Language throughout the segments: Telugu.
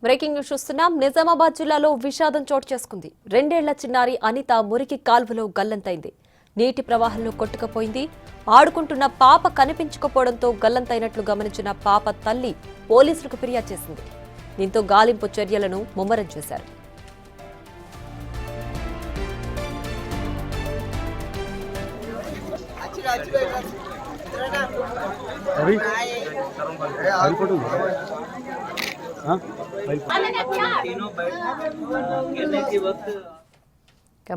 బ్రేకింగ్ న్యూస్ చూస్తున్నాం. నిజామాబాద్ జిల్లాలో విషాదం చోటు చేసుకుంది. 2 ఏళ్ల చిన్నారి అనిత మురికి కాల్వలో గల్లంతైంది. నీటి ప్రవాహంలో కొట్టుకుపోయింది. ఆడుకుంటున్న పాప కనిపించకపోవడంతో గల్లంతైనట్లు గమనించిన పాప తల్లి పోలీసులకు ఫిర్యాదు చేసింది. దీంతో గాలింపు చర్యలను ముమ్మరం చేశారు.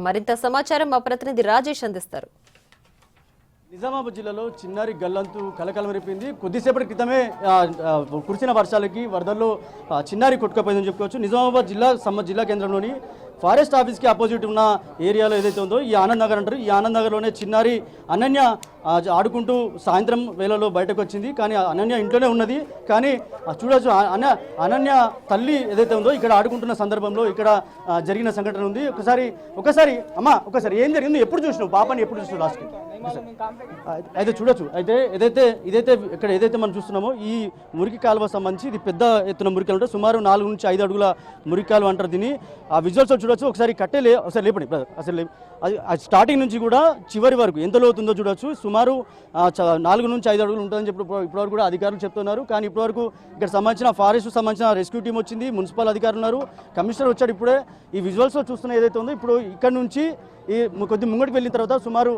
మరింత సమాచారం మా ప్రతినిధి రాజేష్ అందిస్తారు. నిజామాబాద్ జిల్లాలో చిన్నారి గల్లంతు కలకలమరిపోయింది. కొద్దిసేపటి క్రితమే కురిసిన వర్షాలకి వరదల్లో చిన్నారి కొట్టుకుపోయిందని చెప్పుకోవచ్చు. నిజామాబాద్ జిల్లా కేంద్రంలోని ఫారెస్ట్ ఆఫీస్కి అపోజిట్ ఉన్న ఏరియాలో ఏదైతే ఉందో ఈ ఆనంద్ నగర్ అంటారు. ఈ ఆనంద్ నగర్లోనే చిన్నారి అనన్య ఆడుకుంటూ సాయంత్రం వేళలో బయటకు వచ్చింది. కానీ అనన్య ఇంట్లోనే ఉన్నది. కానీ చూడొచ్చు అనన్య తల్లి ఏదైతే ఉందో ఇక్కడ ఆడుకుంటున్న సందర్భంలో ఇక్కడ జరిగిన సంఘటన ఉంది. ఒకసారి అమ్మా ఒకసారి ఏం జరిగింది, ఎప్పుడు చూసినావు పాపని, ఎప్పుడు చూసినావు లాస్ట్ అయితే చూడొచ్చు. అయితే ఏదైతే మనం చూస్తున్నామో ఈ మురికి కాలువ సంబంధించి ఇది పెద్ద ఎత్తున మురికి కాలువ, సుమారు 4 నుంచి 5 అడుగుల మురికి కాలువ అంటారు దీన్ని. ఆ విజువల్స్ చూడొచ్చు. ఒకసారి ఒకసారి లేపండి అసలు అది స్టార్టింగ్ నుంచి కూడా చివరి వరకు ఎంత లోతుందో చూడొచ్చు. సుమారు 4 నుంచి 5 అడుగులు ఉంటుందని చెప్పి ఇప్పటివరకు కూడా అధికారులు చెప్తున్నారు. కానీ ఇప్పటివరకు ఇక్కడ సంబంధించిన ఫారెస్ట్ సంబంధించిన రెస్క్యూ టీం వచ్చింది, మున్సిపల్ అధికారులు ఉన్నారు, కమిషనర్ వచ్చాడు. ఇప్పుడే ఈ విజువల్స్లో చూస్తున్న ఏదైతే ఉందో ఇప్పుడు ఇక్కడ నుంచి ఈ కొద్ది ముంగడికి వెళ్ళిన తర్వాత సుమారు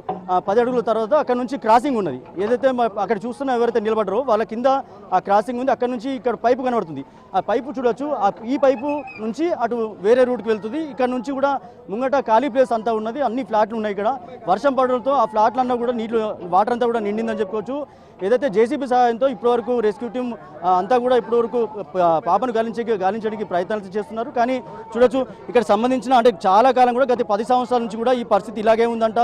10 అడుగుల తర్వాత అక్కడ నుంచి క్రాసింగ్ ఉన్నది. ఏదైతే అక్కడ చూస్తున్న ఎవరైతే నిలబడరో వాళ్ళ కింద ఆ క్రాసింగ్ ఉంది. అక్కడ నుంచి ఇక్కడ పైపు కనబడుతుంది. ఆ పైపు చూడొచ్చు. ఈ పైపు నుంచి అటు వేరే రూట్కి వెళ్తుంది. ఇక్కడ నుంచి కూడా ముంగట ఖాళీ ప్లేస్ అంతా ఉన్నది. అన్ని ఫ్లాట్లు ఉన్నాయి. ఇక్కడ వర్షం పడడంతో ఆ ఫ్లాట్లన్నా కూడా వాటర్ అంతా కూడా నిండిందని చెప్పుకోవచ్చు. ఏదైతే జేసీబీ సహాయంతో ఇప్పటివరకు రెస్క్యూ టీం అంతా కూడా ఇప్పటివరకు పాపను గాలించడానికి ప్రయత్నాలు చేస్తున్నారు. కానీ చూడొచ్చు ఇక్కడ సంబంధించిన అంటే చాలా కాలం కూడా గత 10 సంవత్సరాల నుంచి కూడా ఈ పరిస్థితి ఇలాగే ఉందంట.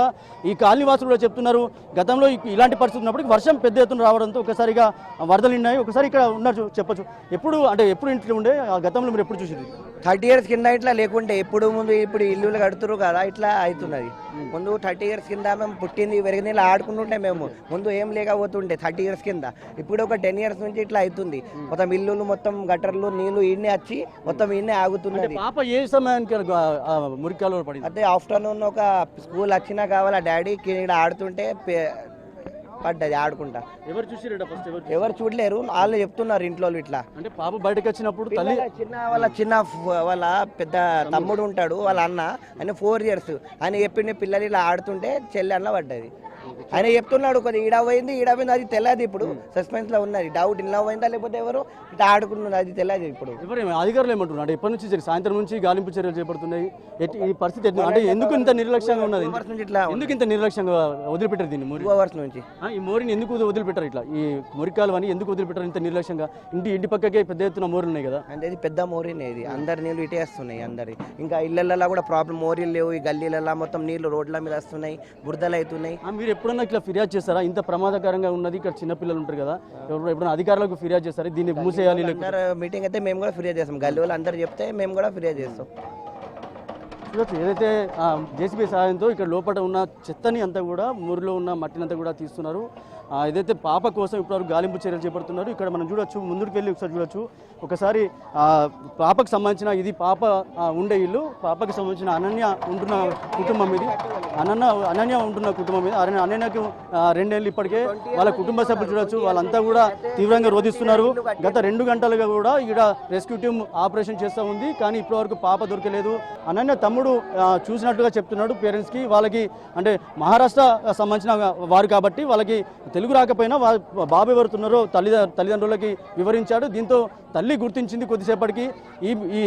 ఈ కాలనీవాసులు కూడా చెప్తున్నారు. గతంలో ఇలాంటి పరిస్థితి ఉన్నప్పటికీ వర్షం పెద్ద ఎత్తున రావడంతో ఒకసారిగా వరదలు నిన్నాయి. ఒకసారి ఇక్కడ ఉన్నారు చెప్పచ్చు. ఎప్పుడు ఇంట్లో ఉండే గతంలో మీరు ఎప్పుడు చూసేది? 30 years కింద ఇట్లా లేకుంటే ముందు ఇప్పుడు ఇల్లులు కడుతురు కదా, ఇట్లా అవుతున్నది. ముందు 30 years కింద మేము పుట్టింది పెరిగింది ఇలా ఆడుకుంటుంటే మేము ముందు ఏం లేకపోతుండే 30 years కింద. ఇప్పుడు ఒక 10 years నుంచి ఇట్లా అవుతుంది. మొత్తం ఇల్లులు మొత్తం గటర్లు నీళ్లు ఈయనే వచ్చి మొత్తం ఈయనే ఆగుతున్నది. పాప ఏ సమయానికి మురికాలో పడింది? అదే ఆఫ్టర్నూన్ ఒక స్కూల్ వచ్చినా కావాలా డాడీకి ఇక్కడ ఆడుతుంటే పడ్డది ఆడుకుంటా. ఎవరు చూడలేరు, వాళ్ళు చెప్తున్నారు ఇంట్లో ఇట్లా. అంటే పాప బయటకు వచ్చినప్పుడు వాళ్ళ పెద్ద తమ్ముడు ఉంటాడు, వాళ్ళ అన్న ఆయన 4 years ఆయన చెప్పిండే పిల్లలు ఇలా ఆడుతుంటే చెల్లి అన్న పడ్డది. ఆయన చెప్తున్నాడు కొద్దిగా ఈడ పోయింది అది తెలియదు. ఇప్పుడు సస్పెన్స్ లో ఉన్నది. డౌట్ ఇలా పోయిందా లేకపోతే ఎవరు ఇట్లా ఆడుకున్నది అది తెలియదు. ఇప్పుడు అధికారులు ఏమంటున్నారు? ఎప్పటి నుంచి సాయంత్రం నుంచి గాలింపు చర్యలు చేపడుతున్నాయి. ఈ పరిస్థితి అంటే ఎందుకు ఇంత నిర్లక్ష్యంగా ఉన్నది? ఎందుకు ఇంత నిర్లక్ష్యంగా వదిలిపెట్టారు దీన్ని? 2 hours నుంచి ఈ మోరిని ఎందుకు వదిలిపెట్టారు? ఇట్లా ఈ మురికాలు అని ఎందుకు వదిలిపెట్టారు ఇంత నిర్లక్ష్యంగా? ఇంటి పక్కకే పెద్ద ఎత్తున మోరీలు ఉన్నాయి కదా. అంటే ఇది పెద్ద మోరీనే, ఇది అందరి నీళ్ళు ఇటే వస్తున్నాయి. అందరి ఇంకా ఇళ్లలో కూడా ప్రాబ్లం, మోరీలు లేవు. ఈ గల్లీలలో మొత్తం నీళ్లు రోడ్ల మీద వస్తున్నాయి, బురదలు అవుతున్నాయి. మీరు ఎప్పుడన్నా ఇట్లా ఫిర్యాదు చేస్తారా? ఇంత ప్రమాదకరంగా ఉన్నది, ఇక్కడ చిన్నపిల్లలు ఉంటారు కదా, ఎప్పుడైనా అధికారులకు ఫిర్యాదు చేస్తారా దీన్ని మూసేయాలి? మీటింగ్ అయితే మేము కూడా ఫిర్యాదు చేస్తాం. గల్లీ వాళ్ళు అందరూ చెప్తే మేము కూడా ఫిర్యాదు చేస్తాం. ఏదైతే జేసీబీ సహాయంతో ఇక్కడ లోపల ఉన్న చెత్తని అంతా కూడా ఊరిలో ఉన్న మట్టిని అంతా కూడా తీస్తున్నారు. ఏదైతే పాప కోసం ఇప్పటివరకు గాలింపు చర్యలు చేపడుతున్నారు. ఇక్కడ మనం చూడొచ్చు, ముందుకు వెళ్ళి ఒకసారి చూడొచ్చు. ఒకసారి పాపకు సంబంధించిన ఇది పాప ఉండే ఇల్లు, పాపకి సంబంధించిన అనన్య ఉంటున్న కుటుంబం ఇది. అనన్య ఉంటున్న కుటుంబం ఇది. అనన్యకు 2 ఏళ్ళు ఇప్పటికే. వాళ్ళ కుటుంబ సభ్యులు చూడొచ్చు, వాళ్ళంతా కూడా తీవ్రంగా రోధిస్తున్నారు. గత 2 గంటలుగా కూడా ఇక్కడ రెస్క్యూ టీం ఆపరేషన్ చేస్తూ ఉంది. కానీ ఇప్పటివరకు పాప దొరకలేదు. అనన్య తమ్ముడు చూసినట్టుగా చెప్తున్నాడు పేరెంట్స్కి. వాళ్ళకి అంటే మహారాష్ట్ర సంబంధించిన వారు కాబట్టి వాళ్ళకి తెలుగు రాకపోయినా బాబు ఎవరుతున్నారో తల్లిదండ్రులకి వివరించాడు. దీంతో తల్లి గుర్తించింది కొద్దిసేపటికి.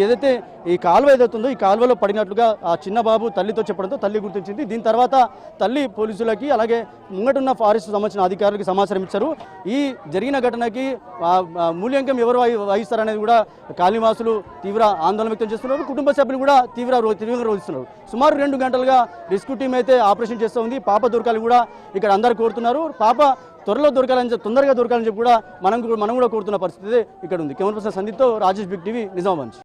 ఏదైతే ఈ కాలువ ఏదైతుందో ఈ కాలువలో పడినట్లుగా ఆ చిన్న బాబు తల్లితో చెప్పడంతో తల్లి గుర్తించింది. దీని తర్వాత తల్లి పోలీసులకి అలాగే ముంగటున్న ఫారెస్ట్ సంబంధించిన అధికారులకి సమాచారం ఇచ్చారు. ఈ జరిగిన ఘటనకి మూల్యాంకం ఎవరు వహిస్తారనేది కూడా కాలనీవాసులు తీవ్ర ఆందోళన వ్యక్తం చేస్తున్నారు. కుటుంబ సభ్యులు కూడా తీవ్రంగా రోధిస్తున్నారు. సుమారు 2 గంటలుగా రెస్క్యూ టీం అయితే ఆపరేషన్ చేస్తూ ఉంది. పాప దొరకాలని కూడా ఇక్కడ అందరు కోరుతున్నారు. పాప తొందరగా దొరకాలని చెప్పి కూడా మనం కూడా కోరుతున్న పరిస్థితి ఇక్కడ ఉంది. కెమెరా పర్సన్ సందీప్తో రాజేష్, బిగ్ టీవీ, నిజామాబాద్.